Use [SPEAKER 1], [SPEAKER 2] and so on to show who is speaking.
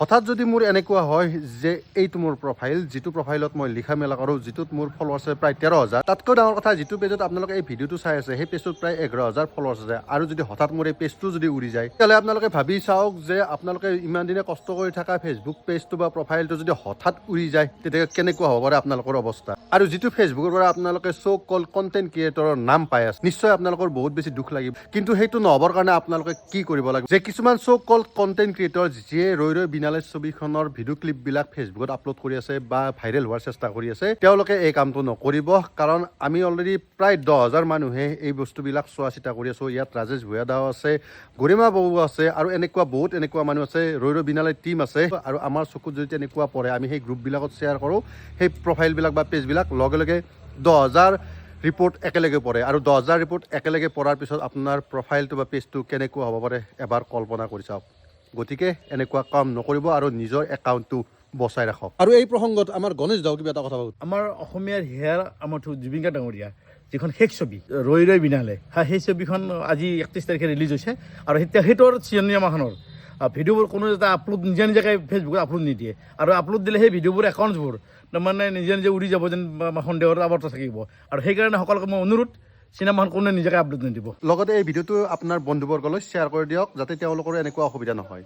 [SPEAKER 1] হঠাৎ যদি মোৰ এনেকুৱা হয় যে এইটো মোৰ প্ৰফাইল, যিটো প্ৰফাইলত মই লিখা মেলা কৰোঁ, যিটোত মোৰ ফলোৱাৰ্ছ প্ৰায় 13,000, তাতকৈ ডাঙৰ কথা যিটো পেজত আপোনালোকে এই ভিডিঅ'টো চাই আছে সেই পেজটোত প্ৰায় 11,000 ফলোৱাৰ্ছ আছে, আৰু যদি হঠাৎ মোৰ এই পেজটো যদি উৰি যায়, তেতিয়াহ'লে আপোনালোকে ভাবি চাওক যে আপোনালোকে ইমান দিনে কষ্ট কৰি থকা ফেচবুক পেজটো বা প্ৰফাইলটো যদি হঠাৎ উৰি যায় তেতিয়া কেনেকুৱা হ'ব পাৰে আপোনালোকৰ অৱস্থা। আৰু যিটো ফেচবুকৰ পৰা আপোনালোকে চ' কল কণ্টেণ্ট ক্ৰিয়েটৰৰ নাম পাই আছে, নিশ্চয় আপোনালোকৰ বহুত বেছি দুখ লাগিব। কিন্তু সেইটো নহ'বৰ কাৰণে আপোনালোকে কি কৰিব লাগে, যে কিছুমান চ' কল কণ্টেণ্ট ক্ৰিয়েটৰ যিয়ে ৰৈ ৰৈ বিনালে ছবিখনৰ ভিডিঅ' ক্লিপবিলাক ফেচবুকত আপলোড কৰি আছে বা ভাইৰেল হোৱাৰ চেষ্টা কৰি আছে, তেওঁলোকে এই কামটো নকৰিব। কাৰণ আমি অলৰেডি প্ৰায় 10,000 মানুহে এই বস্তুবিলাক চোৱা চিতা কৰি আছোঁ। ইয়াত ৰাজেশ ভূঞাদাও আছে, গৰিমা বৌ আছে, আৰু এনেকুৱা মানুহ আছে, ৰৈ ৰৈ বিনালে টিম আছে। আৰু আমাৰ চকুত যদি তেনেকুৱা পৰে, আমি সেই গ্ৰুপবিলাকত শ্বেয়াৰ কৰোঁ সেই প্ৰফাইলবিলাক বা পেজবিলাক, লগে লগে 10,000 ৰিপৰ্ট একেলগে পৰে। আৰু 10,000 ৰিপৰ্ট একেলগে পৰাৰ পিছত আপোনাৰ প্ৰফাইলটো বা পেজটো কেনেকুৱা হ'ব পাৰে এবাৰ কল্পনা কৰি চাওক। গতিকে এনেকুৱা কাম নকৰিব আৰু নিজৰ একাউণ্টটো বচাই ৰাখক। আৰু এই প্ৰসংগত আমাৰ গণেশ দাও কিবা এটা কথা কওক।
[SPEAKER 2] আমাৰ অসমীয়াৰ হিয়াৰ আমাৰ জুবিন গাৰ্গ ডাঙৰীয়া যিখন শেষ ছবি ৰৈ ৰৈ বিনালে, সেই ছবিখন আজি 31 তাৰিখে ৰিলিজ হৈছে। আৰু সেইটোৰ চিনেমাখনৰ ভিডিঅ'বোৰ কোনো এটা আপলোড নিজাকৈ ফেচবুকত আপলোড নিদিয়ে, আৰু আপলোড দিলে সেই ভিডিঅ'বোৰ একাউণ্টছবোৰ তাৰমানে নিজে উৰি যাব যেন সন্দেহৰ আৱৰ্ত থাকিব। আৰু সেইকাৰণে সকলোকে মই অনুৰোধ, চিনেমাখন কোনে নিজাকৈ আপলোড নিদিব।
[SPEAKER 1] লগতে এই ভিডিঅ'টো আপোনাৰ বন্ধুবৰ্গলৈ শ্বেয়াৰ কৰি দিয়ক, যাতে তেওঁলোকৰ এনেকুৱা অসুবিধা নহয়।